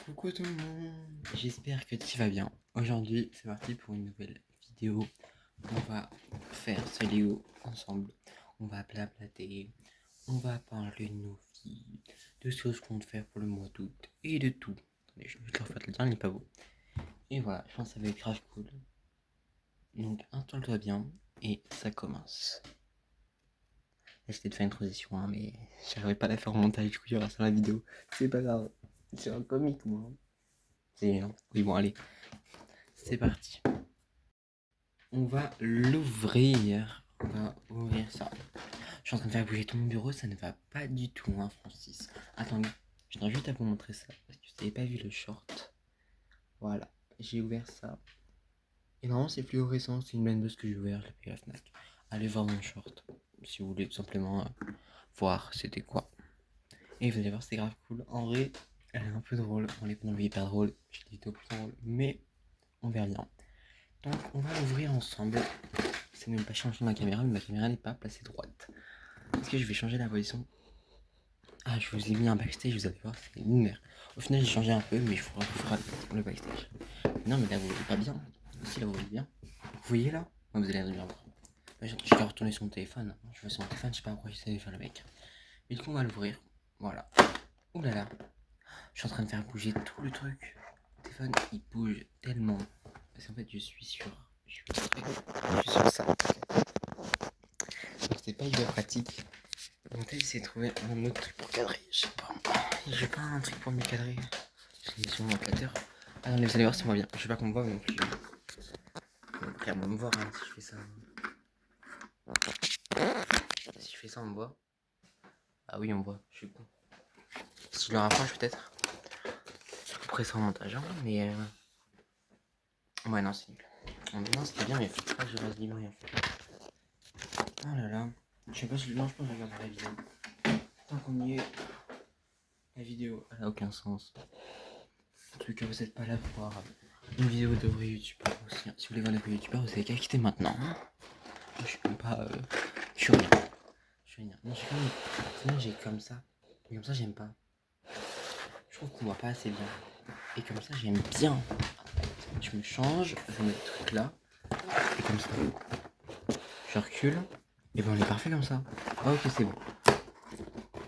Coucou tout le monde, j'espère que tu vas bien. Aujourd'hui, c'est parti pour une nouvelle vidéo. On va faire ce Léo ensemble. On va blablater, on va parler de nos vies, de ce qu'on compte faire pour le mois d'août et de tout. Attendez, je vais te refaire le dire, il n'est pas beau. Et voilà, je pense que ça va être grave cool. Donc, installe-toi bien et ça commence. J'essaie de faire une transition, hein, mais j'arriverai pas à la faire au montage, du coup, il y aura ça dans la vidéo. C'est pas grave, c'est un comique, moi. Oui, bon, allez, c'est parti. On va l'ouvrir. On va ouvrir ça. Je suis en train de faire bouger tout mon bureau, ça ne va pas du tout, hein, Francis. Attendez, je dois juste à vous montrer ça, parce que vous n'avez pas vu le short. Voilà, j'ai ouvert ça. Et normalement, c'est plus récent, c'est une blendbuzz que j'ai ouvert, je l'ai pris à la Fnac. Allez voir mon short, si vous voulez tout simplement voir c'était quoi. Et vous allez voir, c'est grave cool. En vrai, elle est un peu drôle. On est pas non plus hyper drôle, j'ai dit tout plus drôle, mais on verra bien. Donc, on va l'ouvrir ensemble. C'est même pas changer ma caméra, mais ma caméra n'est pas placée droite. Est-ce que je vais changer la position? Ah, je vous ai mis un backstage, vous allez voir, c'est une merde. Au final, j'ai changé un peu, mais je vous referai le backstage. Non, mais là, vous voyez pas bien. Si, là, vous voyez bien. Vous voyez là? Ouais, vous allez bien voir. Je dois retourner sur mon téléphone. Je vois sur mon téléphone, je sais pas pourquoi j'essaie de faire le mec. Mais du coup, on va l'ouvrir. Voilà. Ouh là là. Je suis en train de faire bouger tout le truc. Le téléphone, il bouge tellement. Parce qu'en fait, je suis sur ça. Donc, c'est pas hyper pratique. Donc là, j'essaie de trouver un autre truc pour cadrer. Je sais pas. J'ai pas un truc pour me cadrer. J'ai sur mon éclateur. Ah non, mais vous allez voir si on voit bien. Je sais pas qu'on me voit non plus. On va me voir hein, si je fais ça. Si je fais ça, on me voit. Ah oui, on me voit. Je suis con. Si je le rapproche, peut-être. Je couperai ça en montage. Hein, mais. Ouais, non, c'est nul. Non, c'était bien, mais faut pas que je reste libre rien faire. Oh là là. Je sais pas si. Non, je pense que je regarder la vidéo. Tant qu'on y est. La vidéo, elle a aucun sens. En tout cas, vous êtes pas là pour voir une vidéo de vrai youtubeur aussi. Si vous voulez voir de vrai youtubeur, vous avez qu'à quitter maintenant. Je suis même pas. Je suis rien. Je suis rien. Non, j'ai comme. Sinon, j'ai comme ça. Et comme ça, j'aime pas. Je trouve qu'on voit pas assez bien. Et comme ça, j'aime bien. Je me change, je mets le truc là. Et comme ça. Je recule. Et ben, on est parfait comme ça. Ah, ok, c'est bon.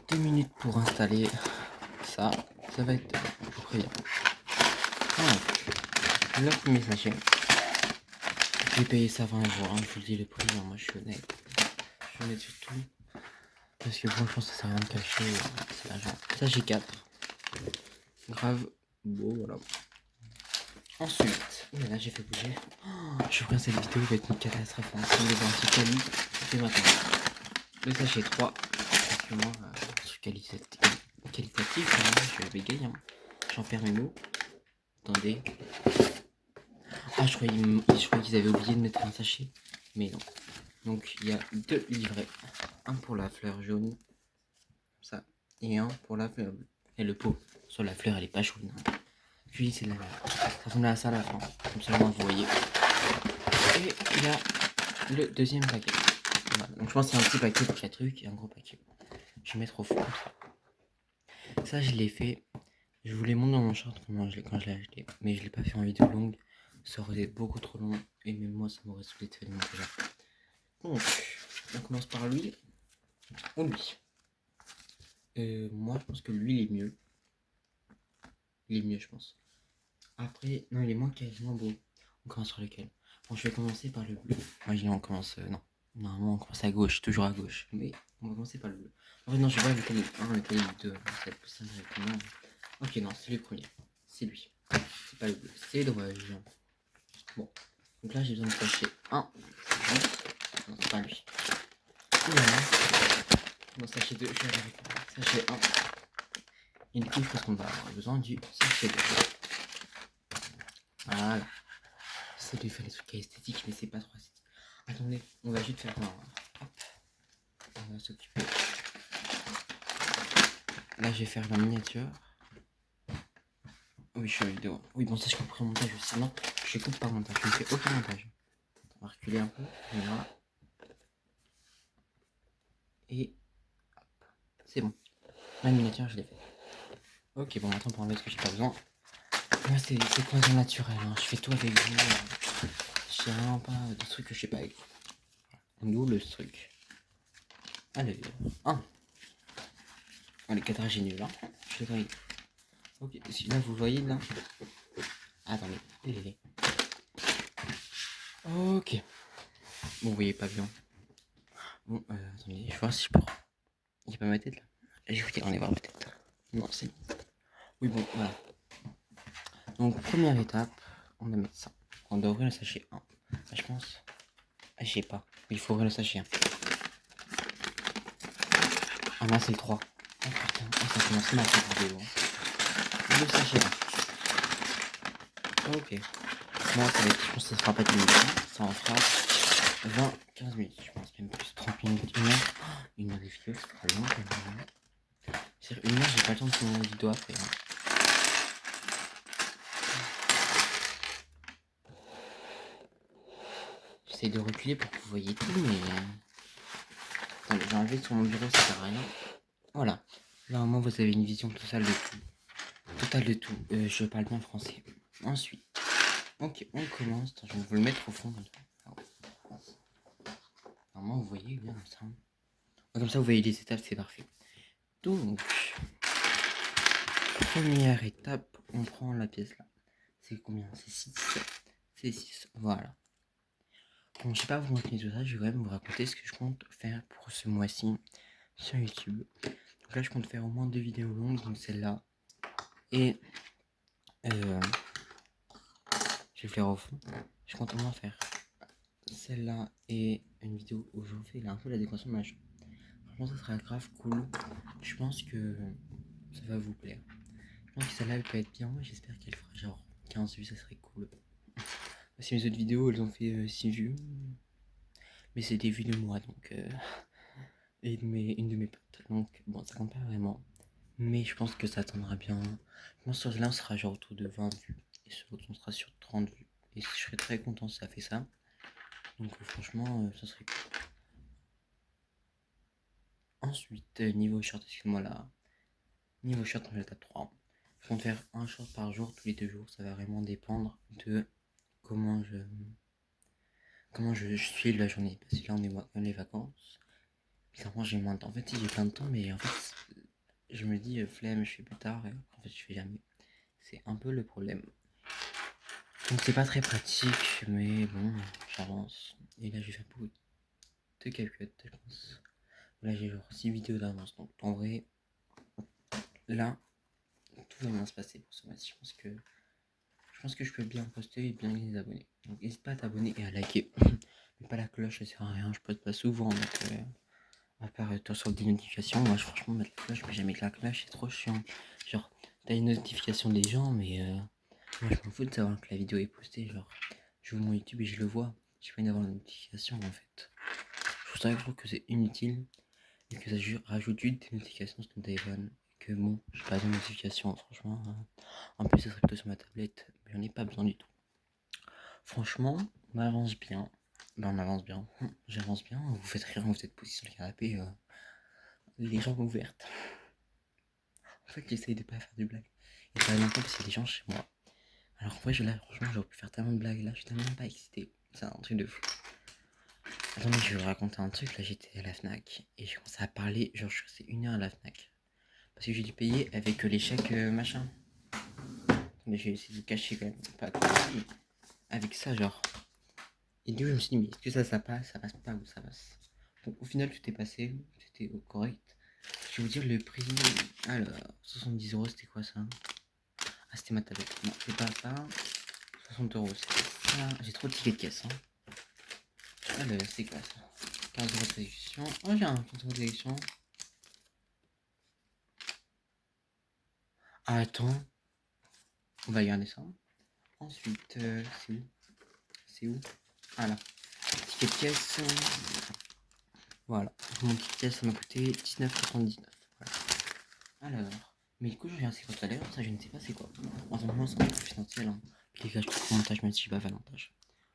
2 minutes pour installer ça. Ça va être. Je vous préviens. Le premier sachet. J'ai payé ça 20 euros, hein, je vous le dis le prix, hein, moi je suis honnête. Je suis honnête sur tout. Parce que franchement ça sert à rien de cacher, c'est l'argent. Ça j'ai 4. Grave beau, voilà. Ensuite, oh là là j'ai fait bouger. Oh, je crois que cette vidéo va être une catastrophe. Hein. Si vous voulez voir un truc quali, c'est maintenant. Le sachet 3. Parce que moi, je suis qualitatif, hein, je bégaye. Hein. J'en perds mes mots. Attendez. Ah, je croyais qu'ils avaient oublié de mettre un sachet. Mais non. Donc il y a 2 livrets. Un pour la fleur jaune. Ça. Et un pour la fleur bleue. Et le pot. Sur la fleur, elle est pas jaune. Hein. Puis c'est la merde. Ça ressemble à ça à la fin. Comme ça, vous voyez. Et il y a le deuxième paquet. Voilà. Donc je pense que c'est un petit paquet pour 4 trucs et un gros paquet. Je vais mettre au fond comme ça. Ça, je l'ai fait. Je vous les montre dans mon short quand je l'ai acheté. Mais je l'ai pas fait en vidéo longue. Ça aurait été beaucoup trop long. Et même moi, ça m'aurait saoulé de faire une montage. Donc, on commence par lui ou lui. Moi, je pense que lui, il est mieux. Il est mieux, je pense. Après, non, il est moins beau. On commence sur lequel? Bon, je vais commencer par le bleu. Imaginez, on commence. Non. Normalement, on commence à gauche, toujours à gauche. Mais on va commencer par le bleu. En fait, non, je sais pas lequel est 1, lequel est 2. C'est plus simple avec le nom. Ok, non, c'est le premier. C'est lui. C'est pas le bleu. C'est dommage. Bon. Donc là, j'ai besoin de sachet 1. Non, c'est pas lui. Voilà. Non, sachet 2, je vais aller avec sachet 1. Et du coup, je pense qu'on va avoir besoin du sachet 2. Voilà. C'est de faire des trucs esthétiques, mais c'est pas trop esthétique. Attendez, on va juste faire un. Hop. On va s'occuper. Là, je vais faire la miniature. Oui, je suis en vidéo. Oui, bon, ça, je couperai le montage aussi. Non, je coupe pas le montage. Je ne fais aucun montage. On va reculer un peu. Voilà. Et. Hop. C'est bon. La miniature, je l'ai fait. Ok, bon, maintenant, pour enlever ce que j'ai pas besoin, Moi, c'est poison naturel, hein. Je fais tout avec vous. J'ai vraiment pas de trucs que je sais pas avec vous. D'où le truc. Allez, 1. Les cadrages est nul, hein. Je suis d'accord. Ok, là, vous voyez, là. Attendez, les. Ok. Bon, vous voyez pas bien. Bon, attendez, je vais voir si je peux. Il n'y a pas ma tête là. Je vais regarder voir ma tête. Non, c'est. Oui, bon, voilà. Donc, première étape, on va mettre ça. On doit ouvrir le sachet 1. Je pense. Je sais pas. Il faut ouvrir le sachet 1. Ah non, c'est le 3. Oh putain, ça commence mal cette vidéo. Le sachet 1. Ok. Moi, ça va être, je pense que ça sera pas 10 minutes. Ça en fera 20, 15 minutes. Je pense même plus. 30 minutes, 1 heure. 1 heure de vidéo, c'est très long quand même. C'est 1 heure, j'ai pas le temps de tourner une vidéo après. J'essaie de reculer pour que vous voyez tout, mais. Attendez, j'ai enlevé sur mon bureau, ça sert à rien. Voilà. Là, au moins, vous avez une vision totale de tout. Totale de tout. Je parle bien français. Ensuite. Ok, on commence. Attends, je vais vous le mettre au fond comme ça. Normalement, vous voyez bien ça. Comme ça, vous voyez les étapes, c'est parfait. Donc, première étape, on prend la pièce là. C'est combien? C'est 6. C'est 6. Voilà. Bon, je sais pas vous raconter tout ça, je vais quand même vous raconter ce que je compte faire pour ce mois-ci sur YouTube. Donc là, je compte faire au moins 2 vidéos longues, donc celle-là. Et je vais faire au fond. Je compte au moins faire celle-là et une vidéo où je vous fais là, un peu la décoration de ma chambre. Franchement, ça sera grave cool. Je pense que ça va vous plaire. Je pense que celle-là, elle peut être bien. J'espère qu'elle fera genre 15 vues, ça serait cool. Si mes autres vidéos, elles ont fait 6 vues. Mais c'est des vues de moi, donc... et une de mes potes. Donc, bon, ça compte pas vraiment. Mais je pense que ça attendra bien. Je pense que sur là, on sera genre autour de 20 vues. Et sur l'autre, on sera sur 30 vues. Et je serais très content si ça fait ça. Donc, franchement, ça serait cool. Ensuite, niveau short, excuse-moi là. Niveau short, on est à 3. Je compte faire un short par jour, tous les 2 jours. Ça va vraiment dépendre de comment je suis la journée. Parce que là, on est dans les vacances. Bizarrement, j'ai moins de temps. En fait, si j'ai plein de temps, mais en fait, je me dis flemme, je fais plus tard. Et en fait, je fais jamais. C'est un peu le problème. Donc, c'est pas très pratique, mais bon, j'avance. Et là, je vais faire beaucoup de CapCut, je pense. Là, j'ai genre 6 vidéos d'avance. Donc, en vrai, là, tout va bien se passer pour ce mois-ci. Je pense que je peux bien poster et bien gagner des abonnés. Donc, n'hésite pas à t'abonner et à liker. Mais pas la cloche, ça sert à rien. Je poste pas souvent. Donc, à part toi sur des notifications, moi, franchement, mettre la cloche, mais jamais que la cloche, c'est trop chiant. Genre, t'as une notification des gens, mais moi, je m'en fous de savoir que la vidéo est postée. Genre, j'ouvre mon YouTube et je le vois. J'ai pas envie d'avoir la notification, en fait. Je trouve que c'est inutile et que ça rajoute juste des notifications sur ton téléphone. Que bon, j'ai pas de notification, franchement. En plus, ça serait plutôt sur ma tablette, mais j'en ai pas besoin du tout. Franchement, on avance bien. Ben, on avance bien. J'avance bien. Vous faites rire, vous êtes posé sur le canapé, les jambes ouvertes. En fait, j'essaye de pas faire de blagues. Et ça va longtemps parce qu'il y a des gens chez moi. Alors en vrai, là, franchement, j'aurais pu faire tellement de blagues là. Je suis tellement pas excité. C'est un truc de fou. Attendez, je vais vous raconter un truc. Là, j'étais à la Fnac et j'ai commencé à parler. Genre, je suis resté 1 heure à la Fnac. Parce que j'ai dû payer avec les chèques machin. Mais j'ai essayé de cacher quand même. Pas tout, mais avec ça, genre. Et du coup, je me suis dit, mais est-ce que ça passe? Ça passe pas ou ça passe? Donc, au final, tout est passé. C'était correct. Je vais vous dire le prix. Alors, 70 €, c'était quoi ça? Ah, c'était ma tablette. Non, c'est pas ça. 60 €, c'est ça. J'ai trop de tickets de caisse. Hein. Alors, c'est quoi ça? 15 € de réduction. Oh, j'ai un 15 € de réduction. Ah, attends. On va garder ça. Ensuite, c'est où? C'est où? Ah là. Ticket de caisse. Voilà. Mon ticket de caisse, ça m'a coûté 19,99 €. Voilà. Alors. Mais du coup, je viens c'est quoi tout à l'heure? Ça, je ne sais pas c'est quoi. En ce moment, c'est un peu confidentiel. Hein. Puis les gars, je trouve montage, même si je vais pas faire montage.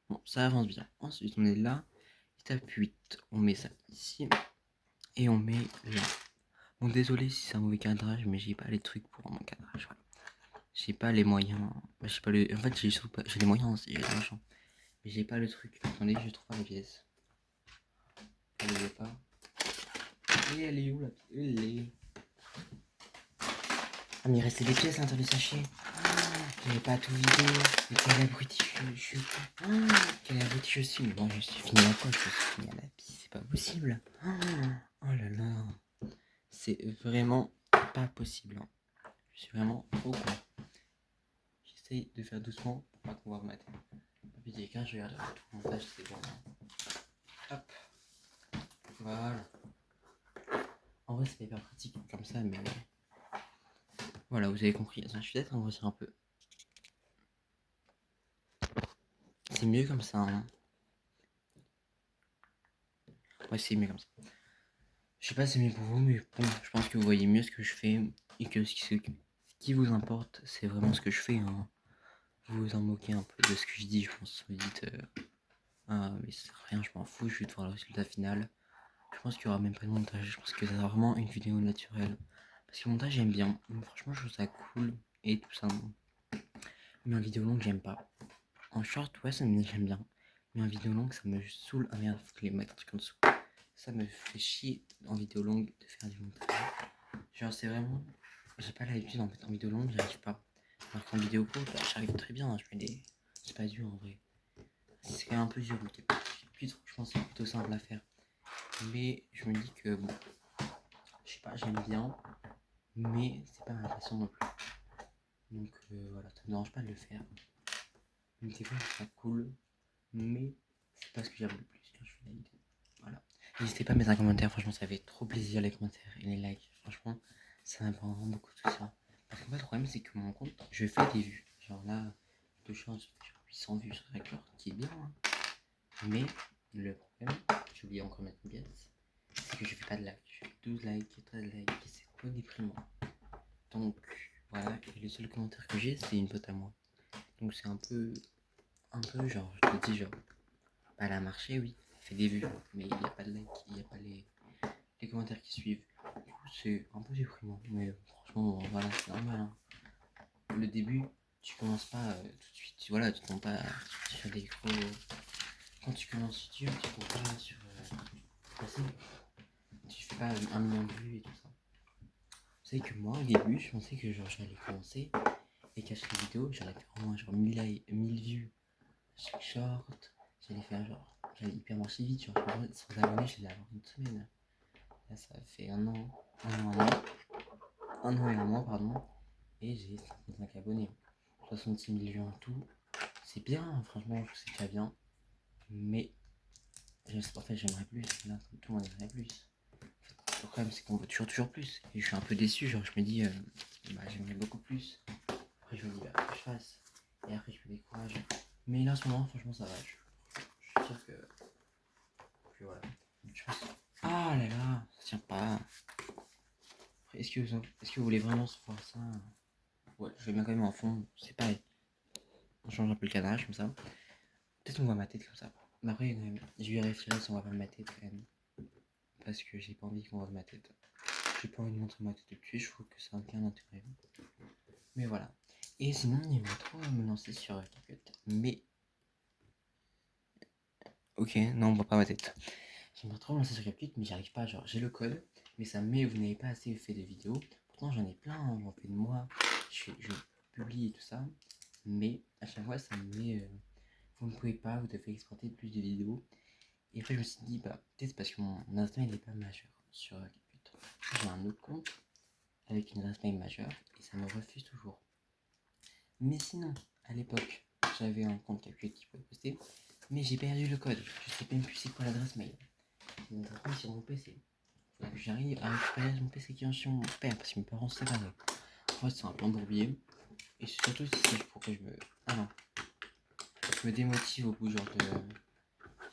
Bon, ça avance bien. Ensuite, on est là. Étape 8. On met ça ici. Et on met là. Bon, désolé si c'est un mauvais cadrage, mais j'ai pas les trucs pour mon cadrage. Voilà. J'ai pas les moyens. Bah, j'ai pas le. En fait, j'ai surtout pas. J'ai les moyens aussi, j'ai l'argent. Mais j'ai pas le truc. Attendez, je trouve pas la pièce. Je ne l'ai pas. Et elle est où la pièce? Elle est. Ah, mais il restait des pièces dans le sachet. J'avais pas tout vidé. Mais quel abruti je suis. Quel abruti je suis. Mais bon, je suis fini à quoi? Je suis fini à la pisse. C'est pas possible. Oh là là. C'est vraiment pas possible. Hein. Je suis vraiment trop con. J'essaye de faire doucement pour pas qu'on voit ma tête. Puis quelqu'un, je regarde tout le montage, c'est bon. Hop. Voilà. En vrai, c'est hyper pratique comme ça, mais voilà, vous avez compris. Je suis peut-être en grossir un peu. C'est mieux comme ça. Hein. Ouais, c'est mieux comme ça. Je sais pas si c'est mieux pour vous, mais bon, je pense que vous voyez mieux ce que je fais et que ce qui vous importe, c'est vraiment ce que je fais. Hein. Vous vous en moquez un peu de ce que je dis, je pense. Vous dites, ah, mais c'est rien, je m'en fous, je vais te voir le résultat final. Je pense qu'il y aura même pas de montage. Je pense que ça sera vraiment une vidéo naturelle. Parce que le montage, j'aime bien. Mais franchement, je trouve ça cool et tout ça. Mais en vidéo longue, j'aime pas. En short, ouais, j'aime bien. Mais en vidéo longue, ça me saoule. Ah merde, faut que les mettre un truc en dessous. Ça me fait chier en vidéo longue de faire du montage. Genre, c'est vraiment. J'ai pas l'habitude en fait. En vidéo longue, j'arrive pas. Alors qu'en vidéo courte, bah, j'arrive très bien. Je mets des. C'est pas dur en vrai. C'est quand même un peu dur. Mais je pense que c'est plutôt simple à faire. Mais je me dis que bon. Je sais pas, j'aime bien. Mais c'est pas ma passion non plus. Donc voilà, ça me dérange pas de le faire. Donc des fois, je trouve ça cool. Mais c'est pas ce que j'aime le plus quand je fais la vidéo. Voilà. N'hésitez pas à mettre un commentaire, franchement ça fait trop plaisir les commentaires et les likes. Franchement, ça m'apprend vraiment beaucoup tout ça. Parce qu'en fait le problème c'est que mon compte, je fais des vues. Genre là, de chance, je fais 800 vues sur Record, qui est bien. Hein. Mais le problème, j'ai oublié encore de mettre une pièce, c'est que je fais pas de likes. Je fais 12 likes, 13 likes, et c'est trop déprimant. Donc voilà, et le seul commentaire que j'ai c'est une pote à moi. Donc c'est un peu genre, je te dis genre, bah, elle a marché, oui, elle fait des vues, mais il n'y a pas de like, il n'y a pas les commentaires qui suivent. Du coup, c'est un peu déprimant, mais franchement, voilà, c'est normal. Hein. Le début, tu commences pas tout de suite, voilà, tu tombes pas sur des gros. Quand tu commences YouTube, tu tombes pas sur. Tu fais pas 1 million de vues et tout ça. Vous savez que moi, au début, je pensais que genre, j'allais commencer et qu'à chaque vidéo, j'allais faire au moins genre 1000 vues à chaque short. J'allais faire genre. J'allais hyper marcher vite, genre 100 abonnés, j'allais avoir une semaine. Là, ça fait un an, un an et un mois, pardon, et j'ai 55 abonnés. 66 000 vues en tout. C'est bien, franchement, c'est déjà bien. Mais, en fait, j'aimerais plus. Là, tout le monde aimerait plus. Le problème, c'est qu'on veut toujours plus. Et je suis un peu déçu, genre, je me dis, bah, j'aimerais beaucoup plus. Après, je me dis, bah, faut que je fasse. Et après, je me décourage. Mais là, en ce moment, franchement, ça va. Je suis sûr que voilà. Je pense. Ah là là, ça tient pas. Est-ce que vous voulez vraiment se voir ça? Ouais, je vais bien quand même en fond, c'est pareil. On change un peu le cadrage comme ça. Peut-être qu'on voit ma tête comme ça. Mais après, je vérifierai si on voit pas ma tête quand même. Parce que j'ai pas envie qu'on voit ma tête. J'ai pas envie de montrer ma tête tout de suite, je trouve que ça n'a aucun intérêt. Mais voilà. Et sinon, il va trop me lancer sur CapCut. Mais. Ok, non, on voit pas ma tête. J'aimerais trop me lancer sur CapCut, mais j'y arrive pas. Genre, j'ai le code, mais ça me met, vous n'avez pas assez fait de vidéos. Pourtant, j'en ai plein, j'en fais de moi. Je publie et tout ça. Mais à chaque fois, ça me met. Vous ne pouvez pas, vous devez exporter plus de vidéos. Et après, je me suis dit, bah, peut-être parce que mon adresse mail n'est pas majeur sur CapCut. J'ai un autre compte avec une adresse mail majeure et ça me refuse toujours. Mais sinon, à l'époque, j'avais un compte CapCut qui pouvait poster, mais j'ai perdu le code. Je sais même plus c'est quoi l'adresse mail. C'est une adresse mail sur mon PC. Il faudrait que j'arrive à récupérer mon PC qui est sur mon père parce que mes parents se séparaient. En fait, c'est un plan bourbier. Et surtout, c'est pour que je me. Ah non. Je me démotive au bout genre de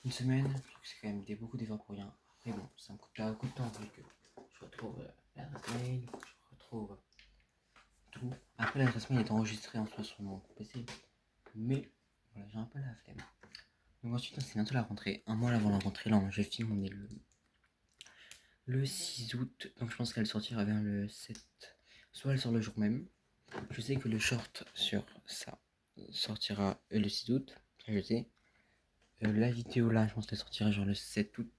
une semaine. Je trouve que c'est quand même beaucoup d'efforts pour rien. Après, bon, ça me coûte pas beaucoup de temps vu que je retrouve l'adresse mail, je retrouve tout. Après, l'adresse mail est enregistrée en soi sur mon PC. Mais voilà, j'ai un peu la flemme. Donc ensuite, c'est bientôt la rentrée. Un mois avant la rentrée, là, je filme, on est le 6 août. Donc je pense qu'elle sortira vers le 7. Soit elle sort le jour même. Je sais que le short sur ça, sortira le 6 août, ça je sais. La vidéo là, je pense qu'elle sortira genre le 7 août.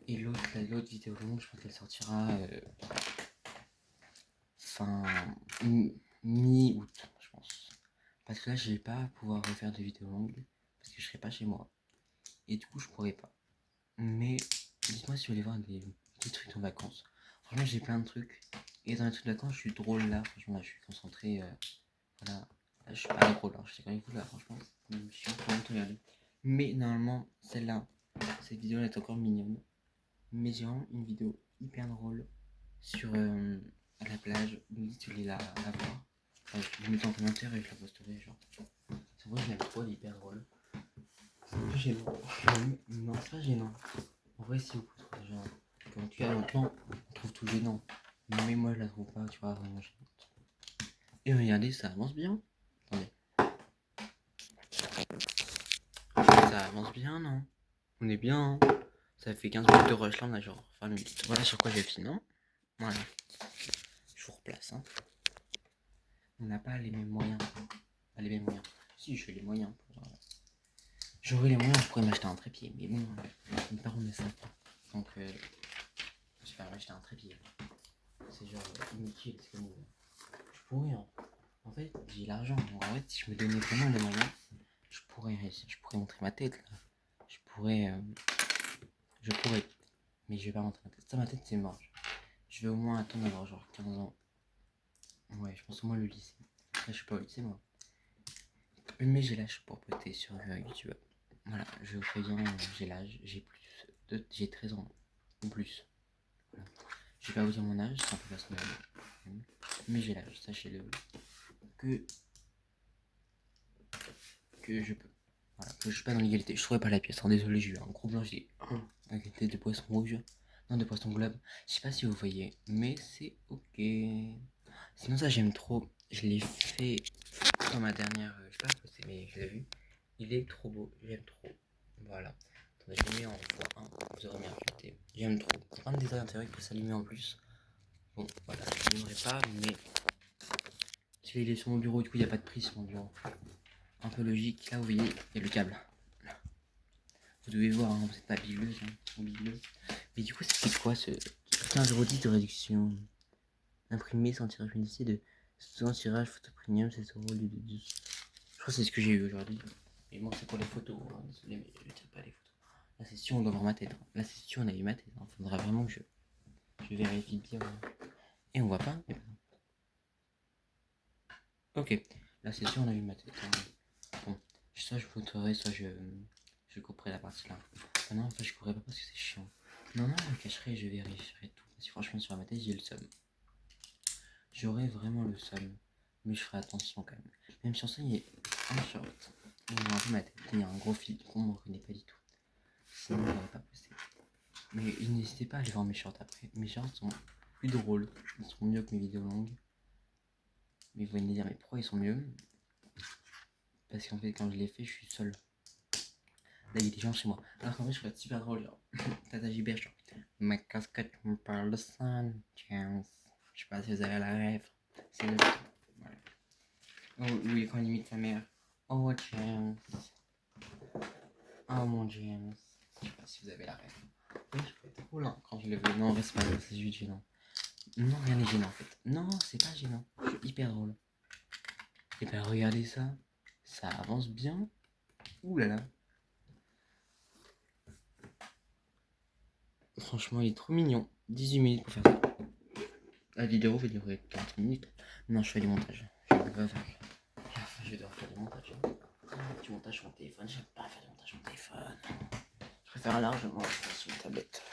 Et l'autre vidéo longue, je pense qu'elle sortira fin mi-août, je pense. Parce que là, je vais pas pouvoir refaire de vidéos longues parce que je serai pas chez moi. Et du coup, je pourrais pas. Mais dites-moi si vous voulez voir des petits trucs en vacances. Franchement, j'ai plein de trucs. Et dans les trucs de vacances, je suis drôle là. Franchement, là, je suis concentré. Voilà. Là, je suis pas drôle. Hein. Je sais quand même vous là, franchement. Je suis en train de regarder. Mais normalement, celle-là, cette vidéo, elle est encore mignonne. Mais j'ai vraiment une vidéo hyper drôle sur à la plage. Vous me dites si vous voulez la voir. Enfin, je mets en commentaire et je la posterai. Genre. C'est vrai, je l'aime trop, elle est hyper drôle. C'est un peu gênant. Non, c'est pas gênant. En vrai, si vous trouvez gênant. En tout cas, longtemps, on trouve tout gênant. Mais moi, je la trouve pas, tu vois, vraiment gênante. Et regardez, ça avance bien. Attendez. Ça avance bien, non? On est bien, hein? Ça fait 15 minutes de rush, là, on a genre 20 minutes. Voilà sur quoi j'ai fini, non? Voilà. Je vous replace, hein. On n'a pas les mêmes moyens. Pas les mêmes moyens. Si, j'ai les moyens. J'aurais les moyens, je pourrais m'acheter un trépied. Mais bon, mes parents ne savent pas. Donc, je vais m'acheter un trépied. C'est genre inutile, c'est comme... Je pourrais, hein. En fait, j'ai l'argent. En fait, si je me donnais vraiment les moyens, je pourrais réussir. Je pourrais montrer ma tête, là. Je pourrais... Mais je vais pas montrer ma tête. Ça, ma tête, c'est mort. Je vais au moins attendre d'avoir genre 15 ans. Ouais, je pense au moins le lycée. Là, je suis pas au lycée, moi. Mais j'ai l'âge pour poster sur YouTube. Voilà, je vous préviens, j'ai l'âge. J'ai 13 ans. Ou plus. Voilà. Je vais pas vous dire mon âge, c'est un peu personnel. Mais j'ai l'âge, sachez-le. Que je peux. Voilà, que je suis pas dans l'égalité. Je trouverai pas la pièce. Désolé, j'ai eu un gros blanc. J'ai avec une tête de poisson rouge. Non, de poisson globe. Je sais pas si vous voyez, mais c'est ok. Sinon, ça, j'aime trop. Je l'ai fait dans ma dernière. Je sais pas posté, mais je l'ai vu. Il est trop beau. J'aime trop. Voilà. Attendez, je le mets en voix 1. Vous aurez bien capté. J'aime trop. Un détail intérieur qui peut s'allumer en plus. Bon, voilà, je l'aimerais pas, mais. Il est sur mon bureau, du coup, il n'y a pas de prise sur mon bureau. Un peu logique. Là, vous voyez, il y a le câble. Vous devez voir, hein, vous n'êtes pas bigleuse, hein, bigleux. Mais du coup, c'était quoi ce 15,10€ de réduction? Imprimé sans tirage bénéficié de 100 tirage photo premium, 7 euros au lieu de 12. Je crois que c'est ce que j'ai eu aujourd'hui. Mais moi, c'est pour les photos. Hein. Désolé, mais je ne tire pas les photos. La session, on doit voir ma tête. Hein. La session, on a eu ma tête. Il faudra vraiment que je vérifie bien. Et on voit pas. Ok. La session, on a eu ma tête. Hein. Bon. Soit je montrerai, soit je couperai la partie là. Ah non, en fait, je couperai pas parce que c'est chiant. Non, je cacherai et je vérifierai tout. Parce que franchement, sur ma tête, j'ai le seum. J'aurais vraiment le seum. Mais je ferai attention quand même. Même si on sait, il y a un short. On voit un peu ma tête. Il y a un gros fil qu'on ne reconnaît pas du tout. Sinon, je n'aurais pas posté. Mais n'hésitez pas à aller voir mes shorts après. Mes shorts sont plus drôles. Ils sont mieux que mes vidéos longues. Mais vous allez me dire, mais pourquoi ils sont mieux? Parce qu'en fait, quand je les fais, je suis seul. Là, il y a des gens chez moi. Alors qu'en fait, je serais super drôle, genre. Tata Gilbert, genre. Ma casquette me parle de Sun Chance. Je sais pas si vous avez la rêve. C'est le. Voilà. Oh, oui, quand il imite sa mère. Oh, James. Oh, mon James. Je sais pas si vous avez la rêve. Oui, je peux être trop lent quand je le veux. Non, reste pas là, c'est juste gênant. Non, rien n'est gênant en fait. Non, c'est pas gênant. Je suis hyper drôle. Et ben, regardez ça. Ça avance bien. Ouh là là. Franchement, il est trop mignon. 18 minutes pour faire ça. La vidéo va durer 40 minutes. Non, je fais du montage. Je vais devoir faire du montage. Du montage sur mon téléphone. J'aime pas faire du montage sur mon téléphone. Je préfère largement faire sur une tablette.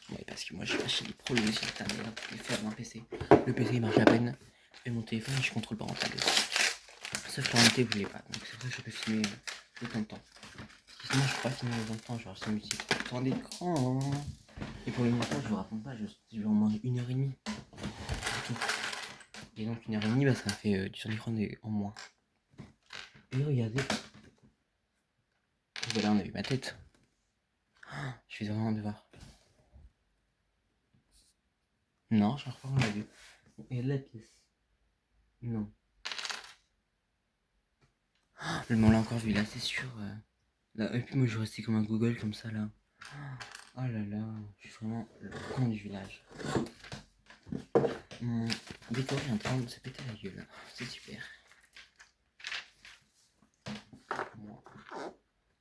Oui, parce que moi j'ai acheté des pro sur la tablette et faire un PC. Le PC il marche à peine. Et mon téléphone, je contrôle pas en tablette. Sauf qu'en réalité, vous l'avez pas. Donc c'est pour ça que je peux filmer autant de temps. Sinon, je peux pas filmer autant de temps. Genre, c'est multiple temps d'écran. Et pour le montage, je vous raconte pas. Je vais en moins 1h30. Et donc 1h30, bah, ça fait du temps d'écran en moins. Et regardez. Voilà, on a vu ma tête. Je vais vraiment devoir. Non, je crois qu'on l'a vu. Et la pièce. Non. Mais on l'a encore vu là, c'est sûr. Là, et puis moi je vais rester comme un Google comme ça là. Oh là là, je suis vraiment le con du village. Mon décor est en train de se péter la gueule. C'est super.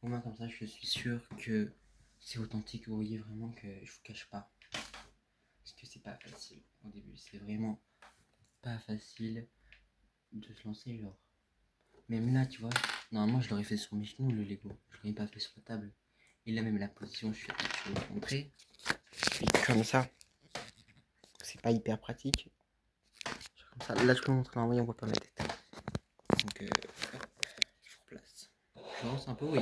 Au moins comme ça, je suis sûr que c'est authentique. Vous voyez vraiment que je vous cache pas. Parce que c'est pas facile au début. C'est vraiment pas facile de se lancer genre. Même là, tu vois, normalement je l'aurais fait sur mes genoux le Lego. Je l'aurais pas fait sur la table. Et là même la position, je vais vous montrer. Puis comme ça. C'est pas hyper pratique. Comme ça. Là je peux montrer normalement on voit pas ma tête. Donc hop, je vous replace. Je lance un peu, oui.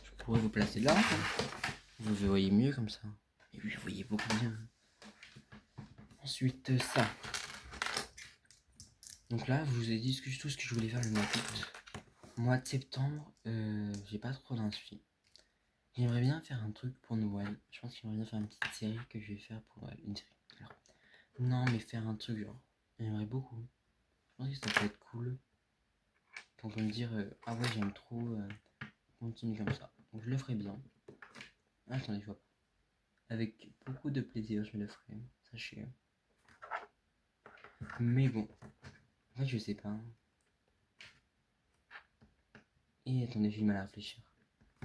Je pourrais vous placer là. Hein. Vous le voyez mieux comme ça. Et puis vous voyez beaucoup bien. Ensuite ça. Donc là, je vous ai dit tout ce que je voulais faire le mois d'août. Mois de septembre, j'ai pas trop d'inspi. J'aimerais bien faire un truc pour Noël. Je pense que j'aimerais bien faire une petite série que je vais faire pour Noël. Une série. Alors, non, mais faire un truc genre. J'aimerais beaucoup. Je pense que ça peut être cool. On peut me dire, ah ouais, j'aime trop. Continue comme ça. Donc je le ferai bien. Ah, attendez, je vois pas. Avec beaucoup de plaisir, je le ferai. Sachez. Mais bon. En fait, je sais pas. Et attendez, j'ai du mal à réfléchir.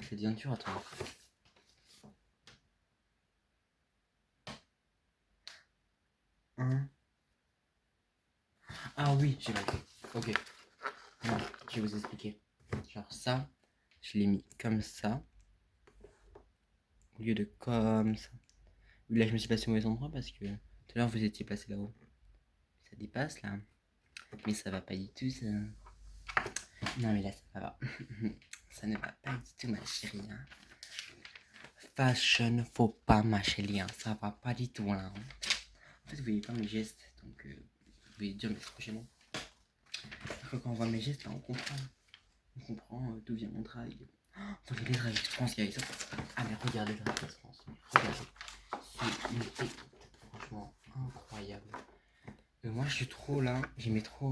C'est bien dur, attends. Ah oui, j'ai compris. Ok. Non, je vais vous expliquer. Genre ça, je l'ai mis comme ça. Au lieu de comme ça. Là, je me suis placé au mauvais endroit parce que tout à l'heure, vous étiez placé là-haut. Ça dépasse là. Mais ça va pas du tout, ça. Non, mais là, ça va. Ça ne va pas du tout, ma chérie. Hein. Fashion, faut pas, ma chérie. Hein. Ça va pas du tout, là. Hein. En fait, vous voyez pas mes gestes. Donc, vous pouvez dire mes prochainement. Quand on voit mes gestes, là, on comprend. On comprend d'où vient mon travail. Regardez le Drive France, il y a ça. Ah, mais regardez le Drive France. Regardez. C'est une technique, franchement, incroyable. Moi, je suis trop là. J'aimais trop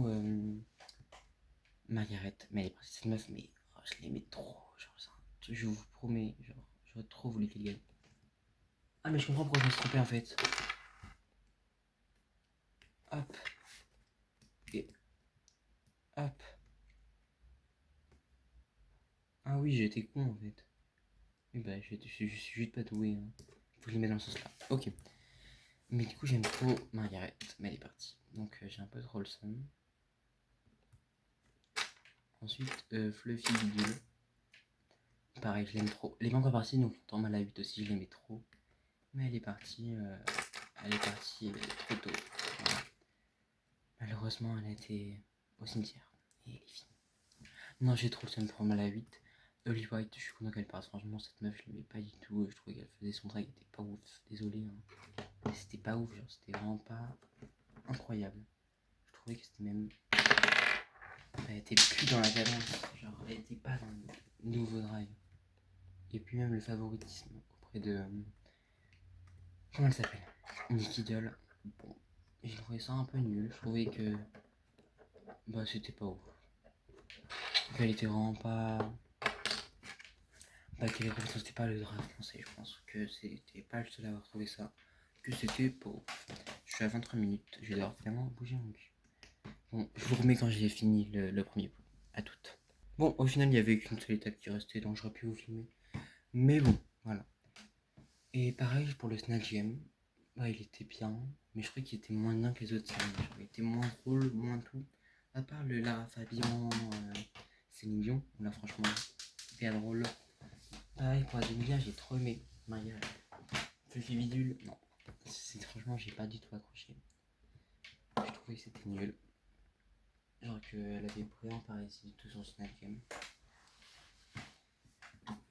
Margaret. Mais elle est partie, cette meuf, mais oh, je l'aimais trop. Genre, ça, je vous promets, genre, j'aurais trop voulu qu'elle gagne. Ah, mais je comprends pourquoi je me suis trompé en fait. Hop. Et hop. Ah oui, j'étais con en fait. Et bah, je suis juste pas doué. Hein. Faut que je les mette dans ce sens là. Ok. Mais du coup, j'aime trop Margaret. Mais elle est partie. Donc, j'ai un peu trop le seum. Ensuite, Fluffy Bidule. Pareil, je l'aime trop. Elle est pas encore partie, donc dans mal à 8 aussi, je l'aimais trop. Mais elle est partie trop tôt. Voilà. Malheureusement, elle a été au cimetière. Et elle est finie. Non, j'ai trop le seum pour mal à 8. Olive White, je suis content qu'elle parte. Franchement, cette meuf, je l'aimais pas du tout. Je trouvais qu'elle faisait son travail, elle était pas ouf. Désolé. Hein. C'était pas ouf, genre, c'était vraiment pas incroyable. Je trouvais que c'était même. Elle était plus dans la cadence. Genre, elle était pas dans le nouveau drive. Et puis même le favoritisme auprès de. Comment elle s'appelle? Nicky Doll. Bon, j'ai trouvé ça un peu nul. Je trouvais que. Bah, c'était pas ouf. Elle était vraiment pas. Bah, qu'elle était... c'était pas le drap français. Je pense que c'était pas le seul à avoir trouvé ça. Que c'était pas ouf. Je suis à 23 minutes. Je vais devoir vraiment bouger mon cul. Bon, je vous remets quand j'ai fini le premier pot. À toutes. Bon, au final, il y avait qu'une seule étape qui restait, donc j'aurais pu vous filmer. Mais bon, voilà. Et pareil pour le Snatch Game. Bah, il était bien, mais je trouvais qu'il était moins bien que les autres séries. Genre, il était moins drôle, moins tout. À part le Lara Fabian, Céline Dion, là franchement, hyper drôle. Pareil pour la demi j'ai trop aimé. Maria, Fluffy Bidule, non. Franchement, j'ai pas du tout accroché. Je trouvais que c'était nul. Genre qu'elle avait vraiment pas réussi du tout sur Snatch Game.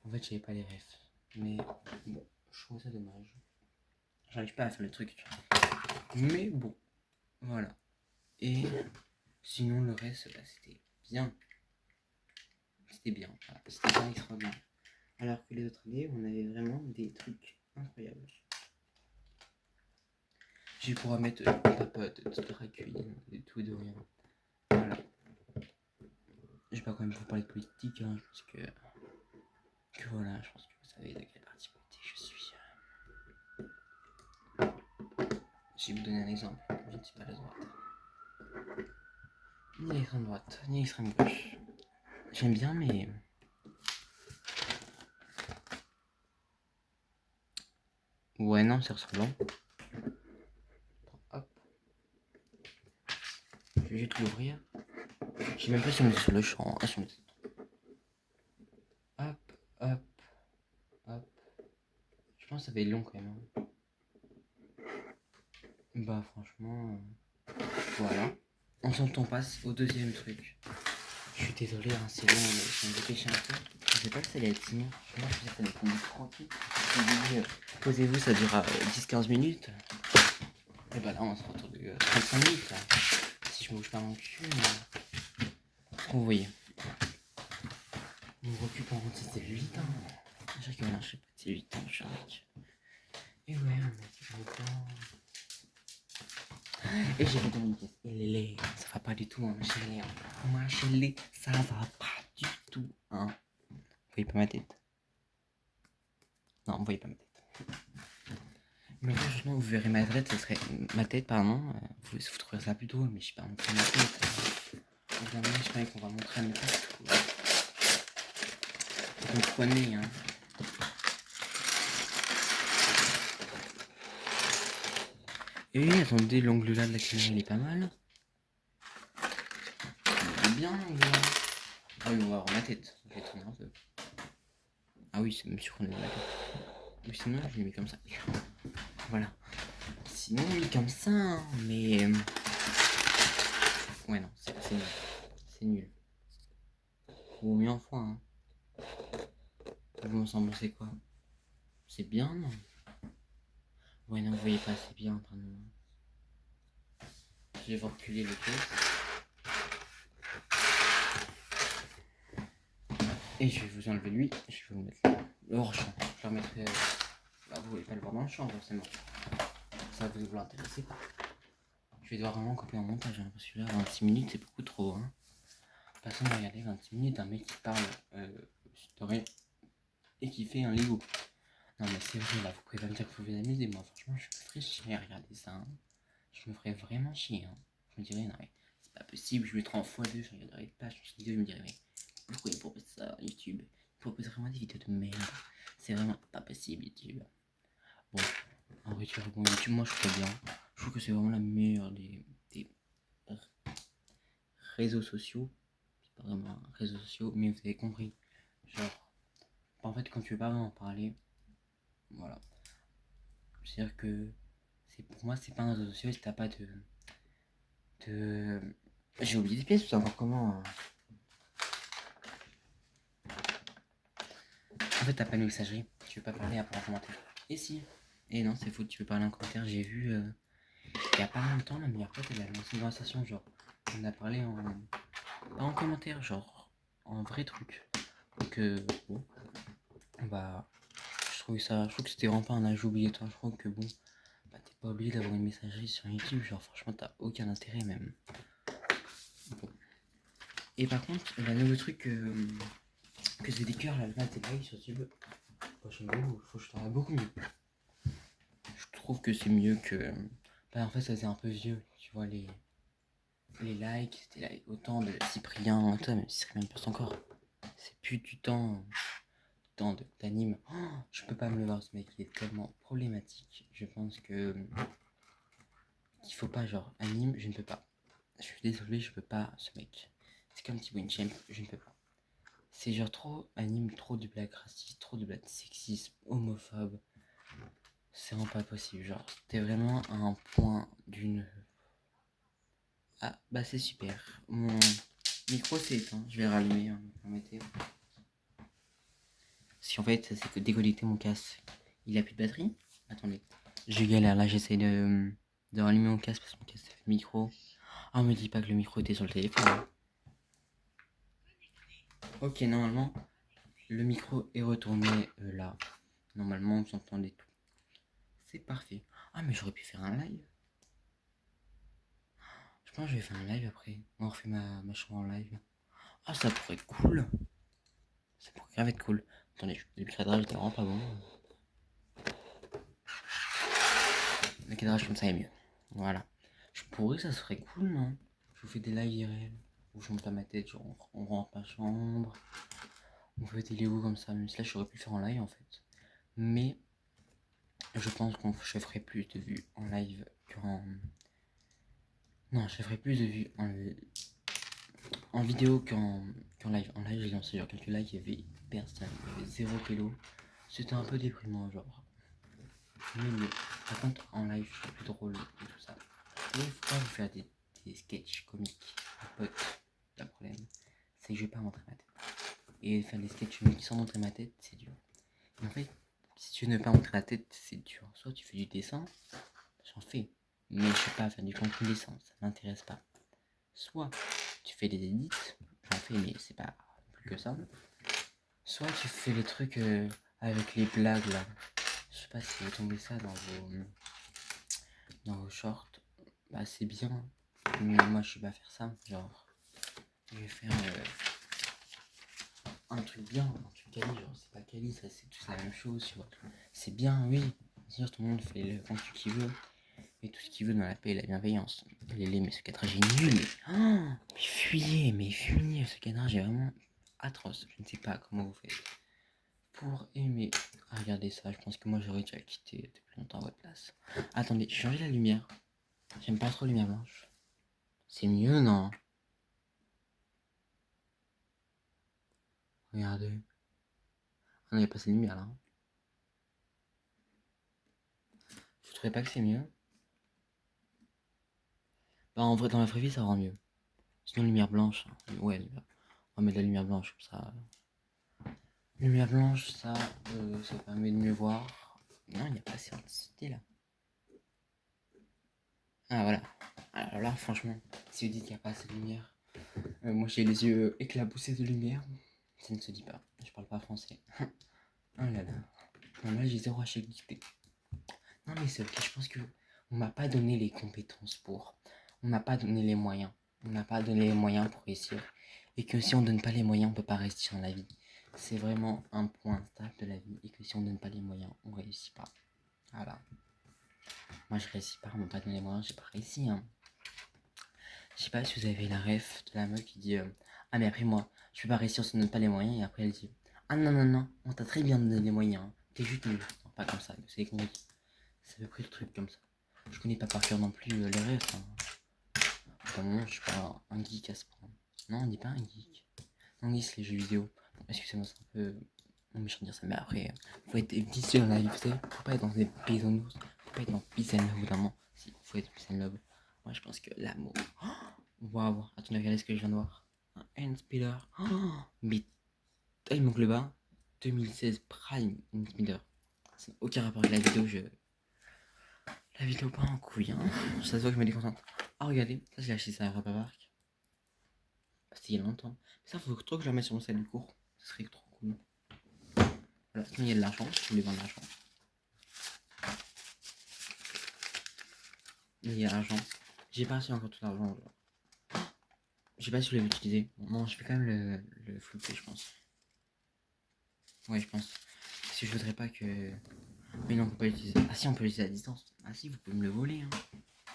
En fait, j'avais pas les refs. Mais bon, je trouve ça dommage. J'arrive pas à faire le truc. Mais bon, voilà. Et sinon, le reste, bah, c'était bien. C'était bien. Voilà. C'était pas extraordinaire. Alors que les autres années, on avait vraiment des trucs incroyables. Je vais pouvoir mettre papote, de drag queen, de tout et de rien. Voilà. Je vais pas quand même vous parler de politique, hein. Je pense que voilà, je pense que vous savez de quel parti politique je suis. Je vais vous donner un exemple. Je ne suis pas de droite. Ni l'extrême droite, ni l'extrême gauche. J'aime bien, mais... Ouais, non, c'est ressemblant. Hop. Je vais juste l'ouvrir. Je sais même pas si on est sur le champ. Ah, si on est... Hop, hop, hop. Je pense que ça va être long quand même. Hein. Bah, franchement... Voilà. On passe au deuxième truc. Je suis désolé, hein, c'est long, mais je vais me dépêcher un peu. Je sais pas que ça allait être si long. Moi, je pensais que ça allait être une tranquille. Je me dis, posez-vous, ça durera 10-15 minutes. Et bah là, on se retrouve de 35 minutes. Là. Si je me bouge pas mon cul. Mais... Vous voyez. Mon recul par contre, c'était 8 ans. Je rigole, je sais pas, c'est 8 ans, je suis un mec. Et ouais, un mec, je temps. Et j'ai vu dans une pièce. Et les ça va pas du tout, hein, ma chérie. Hein. Ma chérie, ça va pas du tout, hein. Vous voyez pas ma tête? Non, vous voyez pas ma tête. Mais franchement, vous verrez ma tête, ça serait... Ma tête, pardon. Vous trouverez ça plus drôle, mais je suis pas montré ma tête. Évidemment, je croyais qu'on va montrer ma tête. Vous comprenez, hein. Et attendez, l'angle là de la caméra, il est pas mal. Il est bien, l'angle là. Ah oui, on va voir ma tête. Je vais tourner un peu. Ah oui, c'est même sûr qu'on est de ma tête. Ou sinon, je l'ai mis comme ça. Voilà. Sinon, on mis comme ça, hein, mais... Ouais, non, c'est nul. C'est nul. Ou mieux en fois, hein. Vous m'en semblez, c'est quoi? C'est bien, non? Ouais, non, vous voyez pas, c'est bien, pardon. Je vais reculer le pied. Et je vais vous enlever lui. Je vais vous mettre hors champ. Je le remettrai... Bah, vous voulez pas le voir dans le champ, forcément. Ça va vous intéresser pas. Je vais devoir vraiment couper en montage, hein, parce que là, 26 minutes, c'est beaucoup trop, hein. Personne va regarder 26 minutes d'un mec qui parle de rien et qui fait un Lego. Non mais c'est vrai, là, vous pouvez pas me dire que vous vous amusez, moi franchement je me ferais chier à regarder ça. Hein. Je me ferais vraiment chier. Hein. Je me dirais, non mais c'est pas possible, je mettrais en x2, je regarderais pas, je me dirais, mais pourquoi il propose ça YouTube? Il propose vraiment des vidéos de merde. C'est vraiment pas possible YouTube. Bon, en vrai, bon, YouTube, moi je trouve bien. Je trouve que c'est vraiment la meilleure des réseaux sociaux. C'est pas vraiment un réseau social, mais vous avez compris. Genre, en fait, quand tu veux pas vraiment en parler, voilà. C'est-à-dire que pour moi, c'est pas un réseau social si t'as pas de... J'ai oublié des pièces, c'est encore comment... En fait, t'as pas de messagerie, tu veux pas parler après un commentaire. Et si. Et non, c'est faux, tu peux parler en commentaire. J'ai vu, il y a pas longtemps, ma meilleure pote, elle a lancé une conversation, genre, on a parlé en... Pas en commentaire, genre, en vrai truc. Donc, bon, bah, je trouve que c'était vraiment pas un ajout obligatoire. Je trouve que bon, bah, t'es pas obligé d'avoir une messagerie sur YouTube, genre, franchement, t'as aucun intérêt même. Bon. Et par contre, le nouveau truc que j'ai découvert là, des likes sur YouTube, bah, j'aime beaucoup, je trouve beaucoup mieux. Je trouve que c'est mieux que. Bah, en fait, ça faisait un peu vieux, tu vois, les likes, c'était là, autant de Cyprien, toi, même si Cyprien passe encore. C'est plus du temps d'anime. Oh, je peux pas me le voir, ce mec, il est tellement problématique. Je pense que. Qu'il faut pas, genre, anime, je ne peux pas. Je suis désolé, je peux pas, ce mec. C'est comme Thibaut Inchemp, je ne peux pas. C'est genre trop anime, trop de blagues racistes, trop de blagues sexistes, homophobes. C'est vraiment pas possible. Genre, t'es vraiment à un point d'une. Ah, bah c'est super. Mon micro s'est éteint. Je vais rallumer, hein, permettez. Si en fait, c'est que déconnecter mon casque. Il a plus de batterie. Attendez. Je galère là, j'essaie de rallumer mon casque parce que mon casque fait le micro. Ah, on me dit pas que le micro était sur le téléphone. Hein. Ok, normalement, le micro est retourné là. Normalement, on s'entendait tout. C'est parfait. Ah, mais j'aurais pu faire un live. Je pense que je vais faire un live après. On refait ma chambre en live. Ah, ça pourrait être cool. Ça pourrait grave être cool. Attendez, le cadrage était vraiment pas bon. Le cadrage comme ça est mieux. Voilà. Je pourrais, ça serait cool, non? Je vous fais des lives IRL. Où je monte pas ma tête, genre on rentre ma chambre. On fait des Lego comme ça. Même si là, j'aurais pu le faire en live en fait. Mais je pense que je ferai plus de vues en live qu'en. Non, je ferai plus de vues en vidéo qu'en live. En live, j'ai lancé genre quelques likes, il y avait personne, il y avait 0 pélo. C'était un peu déprimant, genre. Mais par contre, en live, je suis plus drôle et tout ça. Et il faut pas vous faire des sketchs comiques, mon pote. Le problème, c'est que je vais pas montrer ma tête. Et faire des sketchs comiques sans montrer ma tête, c'est dur. Et en fait, si tu veux ne pas montrer la tête, c'est dur. Soit tu fais du dessin, j'en fais. Mais je sais pas faire du contenu dessin, ça m'intéresse pas. Soit tu fais des edits, j'en fais, mais c'est pas plus que ça. Soit tu fais les trucs avec les blagues là. Je sais pas si vous tombez ça dans vos shorts. Bah c'est bien. Mais moi je vais pas faire ça. Genre, je vais faire un truc bien, un truc quali. Genre, c'est pas quali, ça c'est tous la même chose. Tu vois. C'est bien, oui. Bien sûr, tout le monde fait le contenu qu'il veut. Et tout ce qu'il veut dans la paix et la bienveillance. Mais ce cadrage est nul. Mais fuyez, ce cadrage est vraiment atroce. Je ne sais pas comment vous faites pour aimer regarder ça. Je pense que moi j'aurais déjà quitté depuis longtemps à votre place. Attendez, j'ai changé la lumière. J'aime pas trop la lumière blanche. C'est mieux, non? Regardez. Ah non, il n'y a pas cette lumière là. Vous trouvez pas que c'est mieux? Bah en vrai, dans la vraie vie, ça rend mieux. Sinon, lumière blanche. Ouais, on va mettre de la lumière blanche comme ça. Lumière blanche, ça permet de mieux voir. Non, il n'y a pas assez d'intensité là. Ah voilà. Alors là, franchement, si vous dites qu'il n'y a pas assez de lumière, moi j'ai les yeux éclaboussés de lumière. Ça ne se dit pas. Je parle pas français. Oh là là. Non, là j'ai zéro à chaque dictée. Non mais c'est ok, je pense que on m'a pas donné les compétences pour. On m'a pas donné les moyens. On m'a pas donné les moyens pour réussir. Et que si on donne pas les moyens, on peut pas réussir dans la vie. C'est vraiment un point stable de la vie. Et que si on donne pas les moyens, on réussit pas. Voilà. Moi je réussis pas, on m'a pas donné les moyens, j'ai pas réussi. Hein. Je sais pas si vous avez la ref de la meuf qui dit ah mais après moi, je peux pas réussir si on ne donne pas les moyens. Et après elle dit ah non non non, on t'a très bien donné les moyens. Hein. T'es juste nul. Non, pas comme ça, c'est qu'on dit. C'est à peu près le truc comme ça. Je connais pas par cœur non plus les refs. Hein. À un moment, je suis pas un geek à ce point. Non, on dit pas un geek. On dit c'est les jeux vidéo. Bon, excusez-moi, c'est un peu méchant de dire ça, mais après, faut être vicieux dans la vie, vous savez. Faut pas être dans des peace and love. Faut pas être dans peace and love, évidemment. Si, faut être peace and love. Moi, je pense que l'amour. Waouh, attendez, regardez ce que je viens de voir. Un hand speeder. Mais tellement le bas. 2016 Prime hand speeder. Ça n'a aucun rapport avec la vidéo, La vidéo pas en couille, hein. Ça se voit que je me déconcentre. Ah, regardez, ça j'ai acheté ça à Europa Park. C'était il y a longtemps. Mais ça, faut trop que je la mette sur mon salle du cours. Ce serait trop cool. Voilà, sinon il y a de l'argent, si vous voulez vendre l'argent. Il y a l'argent. J'ai pas reçu encore tout l'argent. Je sais pas si vous l'avez utilisé. Non, je vais quand même le flipper, je pense. Ouais, je pense. Parce que je voudrais pas que. Mais non, on peut pas l'utiliser. Ah si, on peut l'utiliser à distance. Ah si, vous pouvez me le voler. Hein.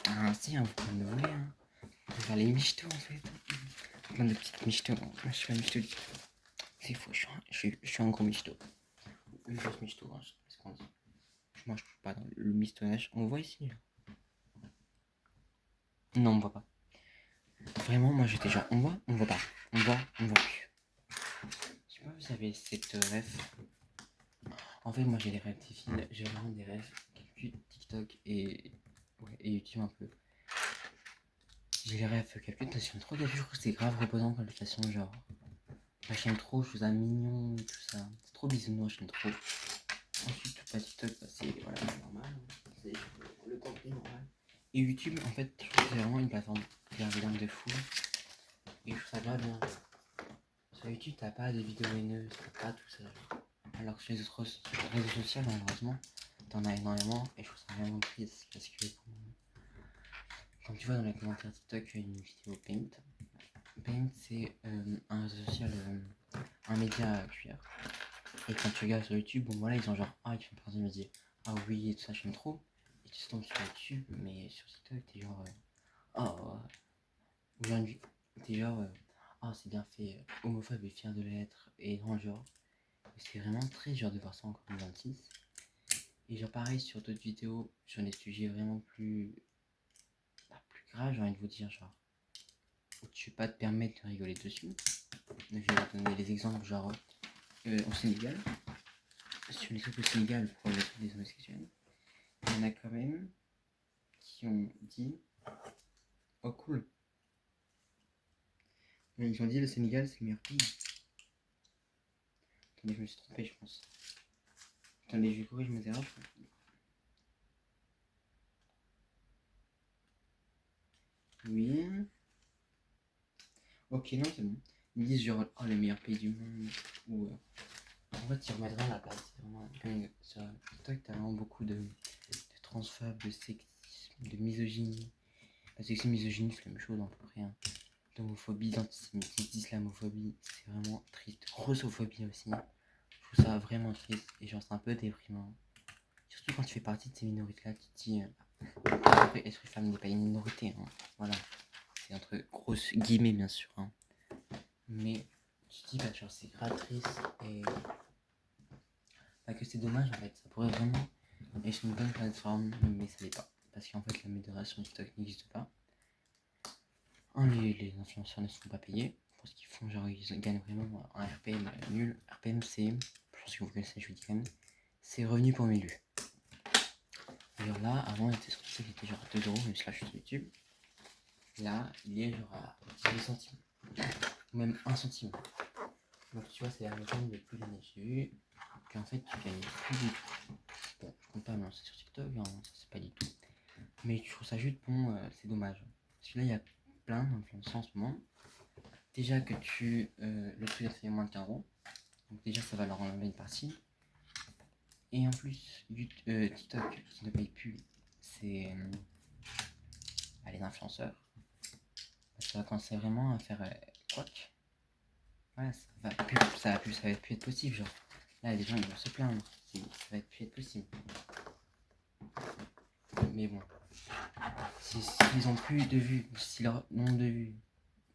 Ah si, hein, vous pouvez me le voler. Hein. On peut faire les michtos en fait. Plein de petites michtos. Moi, je suis un michto. C'est faux, je suis un gros michto. Une grosse michto, hein, c'est ce qu'on dit. Moi, je trouve pas dans le mistonnage. On voit ici. Non, on voit pas. Vraiment, moi j'étais genre, on voit pas. On voit plus. Je sais pas, vous avez cette ref. En fait, moi j'ai des rêves difficiles. J'ai vraiment des rêves. TikTok et YouTube un peu. J'ai les rêves calcul parce que j'aime trop la je trouve que c'est grave reposant comme application. Genre, moi j'aime trop, je trouve ça mignon, tout ça. C'est trop bisounours, j'aime trop. Ensuite, pas TikTok, bah, c'est voilà, normal. C'est le contenu normal. Et YouTube, en fait, je trouve que c'est vraiment une plateforme bienveillante de fou. Et je trouve ça grave bien. Sur YouTube, t'as pas de vidéos haineuses, t'as pas tout ça. Alors que sur les autres réseaux sociaux, malheureusement, t'en as énormément. Et je trouve ça vraiment triste parce que, comme tu vois dans les commentaires TikTok, une vidéo Paint Paint, c'est un réseau social, un média cuir. Et quand tu regardes sur YouTube, bon voilà, ils ont genre, ah, tu me me dire, ah oui, et tout ça, j'aime trop. Et tu tombes sur YouTube, mais sur TikTok, t'es genre, oh, aujourd'hui, t'es genre, ah, c'est bien fait, homophobe et fier de l'être, et dans le genre. Et c'est vraiment très dur de voir ça en 2026. Et genre, pareil sur d'autres vidéos, sur des sujets vraiment plus, plus graves, j'ai envie de vous dire, genre, où tu peux pas te permettre de rigoler dessus. Donc, je vais vous donner des exemples, genre, au Sénégal, sur les trucs au Sénégal pour les trucs des homosexuels, il y en a quand même qui ont dit, oh cool, ils ont dit le Sénégal c'est le meilleur pays. Attendez, je me suis trompé, je pense. Attendez, je vais corriger mes erreurs. Oui. Ok, non, c'est bon. Ils disent genre, oh, le meilleur pays du monde. Ou en fait, ils remettent vraiment la place. C'est vraiment sur TikTok, t'as vraiment beaucoup de transphobes, de sexisme, de misogynie. La sexisme, misogynie, c'est la même chose à peu près. Hein. D'homophobie, d'antisémitisme, d'islamophobie, c'est vraiment triste. Grossophobie aussi. Je trouve ça vraiment triste et genre c'est un peu déprimant. Surtout quand tu fais partie de ces minorités-là, tu te dis après, être une femme n'est pas une minorité, hein. Voilà. C'est entre grosses guillemets bien sûr. Hein. Mais tu te dis bah genre c'est grave triste et bah, que c'est dommage en fait. Ça pourrait vraiment être une bonne plateforme, mais ça l'est pas. Parce qu'en fait la modération TikTok n'existe pas. Les influenceurs ne se font pas payer pour ce qu'ils font, genre ils gagnent vraiment un RPM nul. RPM c'est, je pense que vous connaissez, je vous dis quand même, c'est revenu pour milieu. Genre là, avant il était sur TikTok, il était genre à 2€, même si là je suis sur YouTube. Là, il est genre à 10 centimes, ou même 1 centime. Donc tu vois, c'est la moyenne des plus d'années. J'ai vu qu'en fait tu gagnes plus du tout. Bon, je compte pas me lancer sur TikTok, hein, ça c'est pas du tout. Mais je trouve ça juste bon, c'est dommage. Parce que là, il y a plein d'influenceurs en ce moment. Déjà que le truc c'est moins de 15 ans. Donc déjà ça va leur enlever une partie. Et en plus, TikTok qui ne paye plus, c'est les influenceurs. Ça va commencer vraiment à faire quoi. Voilà, ça va plus être possible. Genre là les gens ils vont se plaindre. Ça va plus être possible. Mais bon. S'ils ont plus de vues, si leur nombre de vues,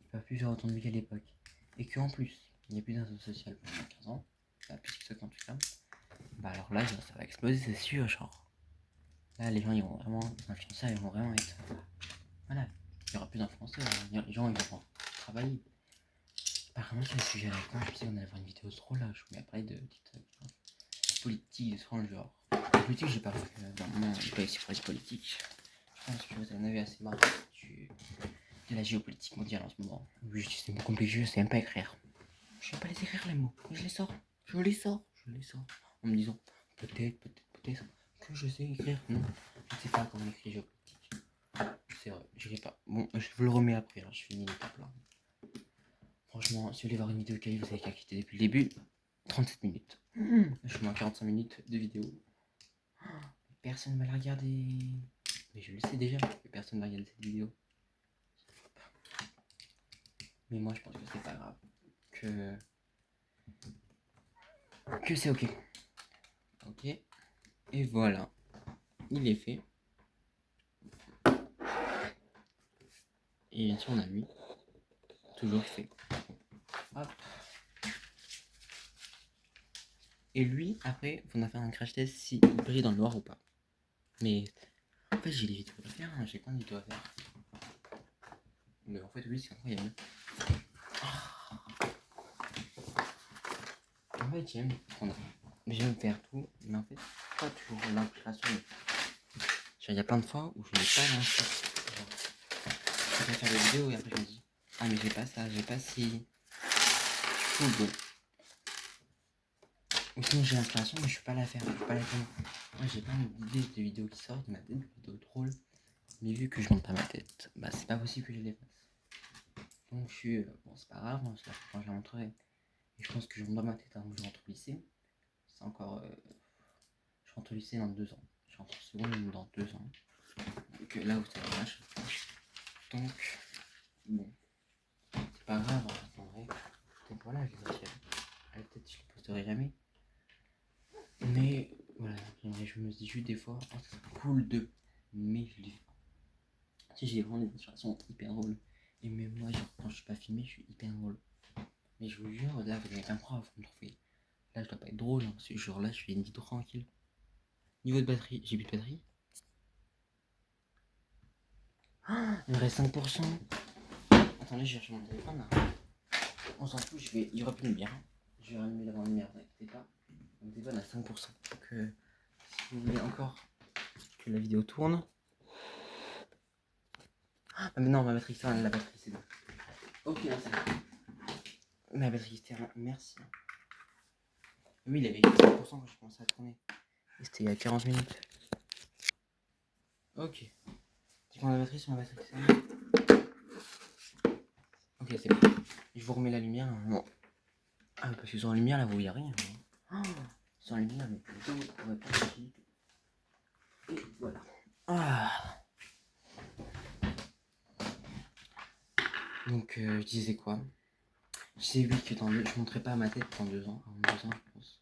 ils peuvent plus faire autant de vues qu'à l'époque. Et qu'en plus, il n'y a plus d'un réseau social pendant 15 ans, plus TikTok en tout cas, bah alors là, ça va exploser, c'est sûr, genre. Là, les gens, ils vont vraiment, les influenceurs, ils vont vraiment être. Voilà, il y aura plus d'influenceurs, les gens, ils vont travailler. Apparemment, sur le sujet à la fin, je pensais qu'on allait avoir une vidéo trop là, je voulais parler de TikTok. Politique, de ce genre. La politique, j'ai pas vu, normalement, il pas ici pour les politiques. Je pense que vous en avez assez marre de la géopolitique mondiale en ce moment. Oui, c'est beaucoup compliqué, je sais même pas écrire. Je sais pas les écrire les mots, je les sors. En me disant, peut-être que je sais écrire. Non, je ne sais pas comment écrire géopolitique. C'est vrai, j'irai pas. Bon, je vous le remets après, alors je finis l'étape là. Franchement, si vous voulez voir une vidéo qui vous avez qu'à quitter depuis le début, 37 minutes. Je suis à 45 minutes de vidéo. Personne va la regarder. Mais je le sais déjà que personne va regarder cette vidéo. Mais moi, je pense que c'est pas grave. Que c'est ok. Ok. Et voilà. Il est fait. Et bien sûr, on a lui. Toujours fait. Hop. Et lui, après, on a fait un crash test s'il brille dans le noir ou pas. Mais en fait, j'ai des vidéos à faire. Hein. J'ai plein de vidéos à faire. Mais en fait, oui, c'est incroyable. En fait, j'aime faire tout, mais en fait, pas toujours l'inspiration. Il y a plein de fois où je n'ai pas l'inspiration. Je vais faire des vidéos et après je me dis, ah mais j'ai pas ça, j'ai pas si. Tout bon. Ou sinon j'ai l'inspiration mais je suis pas la faire, je suis pas la faire. Moi j'ai plein d'idées de vidéos qui sortent de ma tête, de vidéos drôles. Mais vu que je monte pas ma tête, bah c'est pas possible que je les fasse. Donc je suis. Bon c'est pas grave, hein, quand je la montrerai. Et je pense que je monte dans ma tête avant que je rentre au lycée. C'est encore. Je rentre au lycée dans 2 ans. Je rentre en seconde dans 2 ans. Donc là où c'est dommage. Donc, bon. c'est pas grave, hein, j'attendrai. Peut-être voilà, je les aurai jamais. Peut-être je les posterai jamais. Mais voilà, je me dis juste des fois, oh, c'est cool de. Mais je les fais pas. Si j'ai vraiment des illustrations hyper drôles. Et même moi, genre, quand je suis pas filmé, je suis hyper drôle. Mais je vous jure, là, vous avez un prof, vous me trouvez. Là, je dois pas être drôle, hein, parce que genre là, je suis une vie tranquille. Niveau de batterie, j'ai plus de batterie. Il me reste 5%. Attendez, je cherche mon téléphone là. On s'en fout, il y aura plus de lumière. Je vais rallumer l'avant-lumière, n'inquiétez pas. Mon téléphone a 5%. Donc, si vous voulez encore que la vidéo tourne. Ah, mais non, ma batterie externe, la batterie, c'est bon. Ok, merci. Ma batterie externe, merci. Oui, il avait 5% quand je commençais à tourner. Et c'était il y a 40 minutes. Ok. Tu prends la batterie sur ma batterie externe. Ok, c'est bon. Je vous remets la lumière. Bon. Ah, parce que sans la lumière, là, vous voyez rien. Oh, sans la lumière, mais plutôt, on va pas chercher. Et voilà. Ah. Donc, je disais quoi? Je sais, oui, que je montrerai pas ma tête dans 2 ans. En 2 ans, je pense.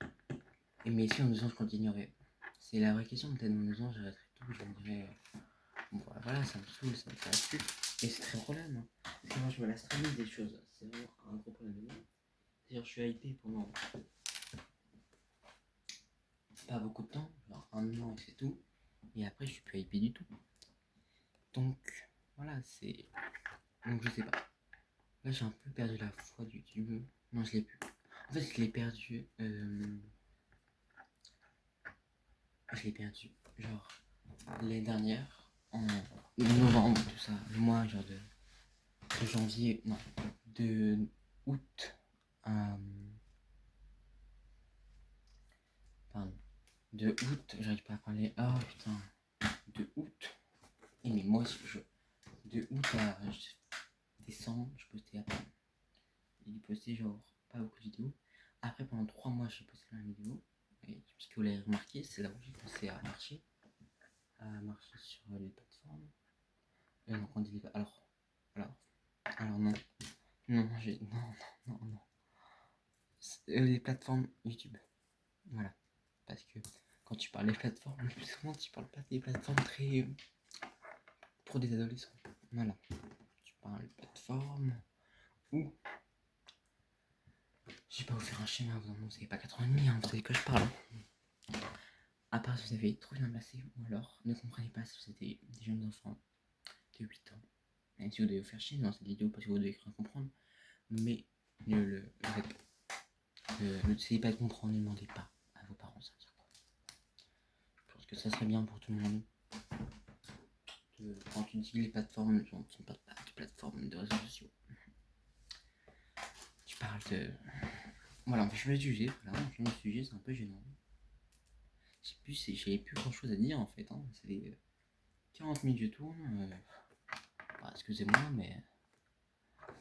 Et mais si en 2 ans, je continuerai. C'est la vraie question. Peut-être dans 2 ans, j'arrêterai tout. Je me dirais, bon, voilà, ça me saoule, ça me fait plus. Et c'est très problème. Hein. Parce que moi, je me lasse très vite des choses. C'est vraiment un gros problème de moi. C'est-à-dire, je suis hypé pendant pas beaucoup de temps, genre 1 an et c'est tout. Et après, je suis plus hypé du tout. Donc, voilà, c'est. Donc, je sais pas. Là, j'ai un peu perdu la foi du YouTube. Non, je l'ai plus. En fait, je l'ai perdu. Je l'ai perdu. Genre, l'année dernière, en novembre, tout ça. Le mois, genre de janvier. Non, de août à. Pardon. De août, j'arrive pas à parler. Oh putain. De août. Et mais moi aussi, de août à décembre, je postais à peine. J'ai posté genre pas beaucoup de vidéos. Après, pendant 3 mois, j'ai posté la vidéo. Et ce que vous l'avez remarqué, c'est là où j'ai commencé à marcher sur les plateformes. Donc on dit alors non, non, non. Les plateformes YouTube. Voilà. Parce que quand tu parles des plateformes, le plus souvent tu parles pas des plateformes très pour des adolescents. Voilà. Tu parles de plateformes où je vais pas vous faire un schéma, vous savez pas 4 ans et demi, hein, vous savez que je parle. À part si vous avez trop bien placé, ou alors ne comprenez pas si vous êtes des jeunes enfants de 8 ans. Même si vous devez vous faire chier dans cette vidéo parce que vous devez rien comprendre, mais ne essayez pas de comprendre, ne demandez pas à vos parents ça veut dire quoi. Je pense que ça serait bien pour tout le monde. Quand tu dis les plateformes, tu ne parles pas de plateformes de réseaux sociaux. Tu parles de. Voilà, on fait changer de sujet. Voilà, on change de sujet, c'est un peu gênant. J'avais plus grand chose à dire en fait. Hein. Ça fait 40 minutes je tourne. Bah, excusez-moi, mais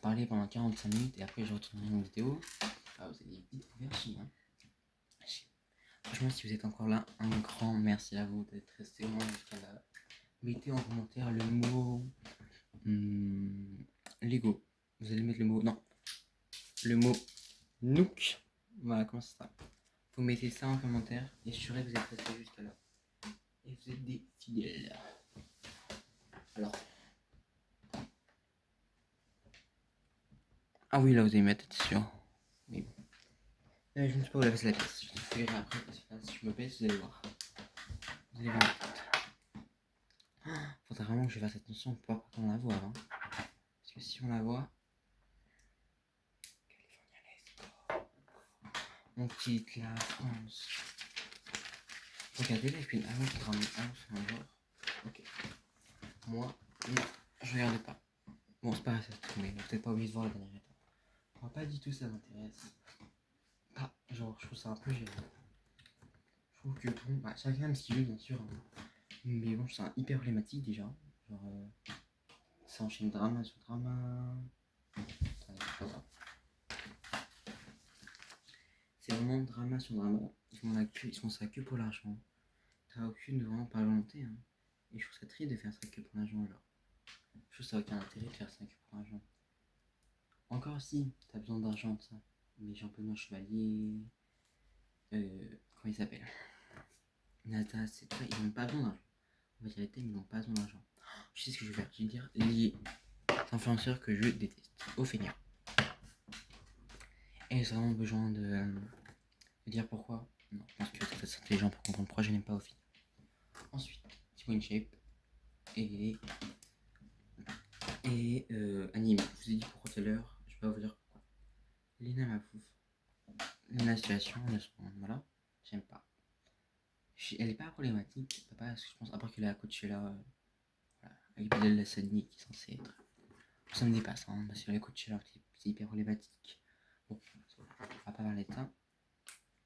parler pendant 45 minutes et après je retournerai une vidéo. Ah, vous allez vite vous faire chier. Hein. Franchement, si vous êtes encore là, un grand merci à vous d'être resté au moins jusqu'à là. Mettez en commentaire le mot Lego. Vous allez mettre le mot. Non. Le mot Nook. Voilà, comment ça sera. Vous mettez ça en commentaire et je serai que vous êtes resté jusqu'à là. Et vous êtes des fidèles. Alors. Ah oui, là vous avez ma tête, c'est sûr. Mais bon. Je ne sais pas où la baisse la pièce. Je le ferai après parce que là, si je me baisse, vous allez voir. Vous allez voir ma tête. Faudra vraiment que je fasse attention pour pas qu'on la voit. Hein. Parce que si on la voit. On quitte la France. Regardez-la avec une house un genre. Ok. Moi, non, je regardais pas. Bon, c'est pas grave, mais vous n'êtes pas obligé de voir la dernière étape. Moi, pas du tout, ça m'intéresse. Ah, genre, je trouve ça un peu gênant. Je trouve que bon, bah, chacun aime ce qu'il veut, bien sûr. Hein. Mais bon, c'est hyper problématique déjà. Genre, ça enchaîne drama sur drama. C'est vraiment drama sur drama. Ils font ça que pour l'argent. T'as aucune vraiment pas volonté. Hein. Et je trouve ça triste de faire ça que pour l'argent alors. Je trouve ça aucun intérêt de faire ça que pour l'argent. Encore si, t'as besoin d'argent, ça. Mais Jean-Benoît Chevalier. Comment il s'appelle? Nata, c'est toi, ils n'ont pas besoin d'argent. On va dire les thèmes, ils n'ont pas besoin d'argent. Je sais ce que je vais faire. Je vais dire les influenceurs que je déteste. Au feignant. Et j'ai vraiment besoin de dire pourquoi. Non, je pense que c'est intelligent pour comprendre pourquoi je n'aime pas Ophi. Ensuite, Thibaut InShape et Anime. Je vous ai dit pourquoi tout à l'heure, je vais pas vous dire pourquoi. Lina Mafouf. La situation, voilà, j'aime pas. Elle est pas problématique, papa, parce que je pense, après qu'elle a Coachella, voilà, avec Bilal Hassani qui est censé être. Ça me dépasse, hein, parce que la Coachella, c'est hyper problématique. Bon, on va pas parler de ça.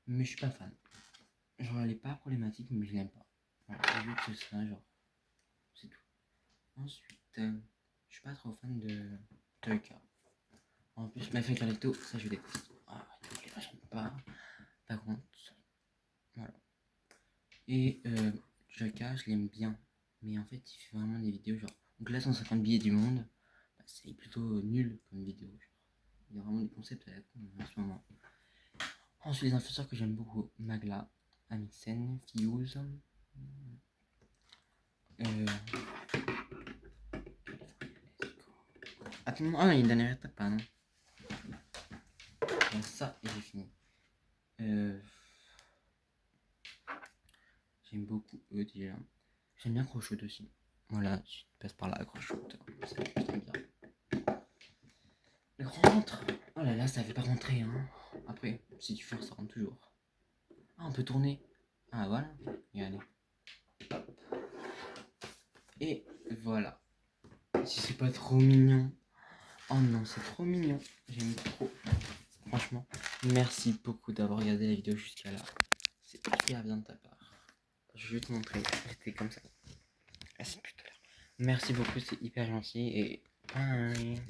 Mais je suis pas fan. Genre, elle est pas problématique, mais je l'aime pas. Voilà, c'est juste ça, genre. C'est tout. Ensuite, je suis pas trop fan de Toyka. En plus, ma fille Carletto, ça je déteste. Ah, j'aime pas. Par contre, voilà. Et Toyka, je l'aime bien. Mais en fait, il fait vraiment des vidéos genre. Donc là, 150 billets du monde, bah, c'est plutôt nul comme vidéo. Genre. Il y a vraiment des concepts à la con en ce moment. Ensuite, les influenceurs que j'aime beaucoup, Magla, Amixen, Fuse. Attends, ah non, il y a une dernière étape, pas non. Bon, ça, et j'ai fini. J'aime beaucoup eux déjà. J'aime bien Crochot aussi. Voilà, tu passes par là, Crochot. C'est très bien. Le rentre. Oh là là, ça fait pas rentrer, hein. Après, si tu forces, ça rentre toujours. Ah, on peut tourner. Ah, voilà. Et allez. Et voilà. Si c'est pas trop mignon. Oh non, c'est trop mignon. J'aime trop. Franchement, merci beaucoup d'avoir regardé la vidéo jusqu'à là. C'est hyper bien de ta part. Je vais te montrer. J'étais comme ça. Ah, c'est plus tard. Merci beaucoup, c'est hyper gentil et bye.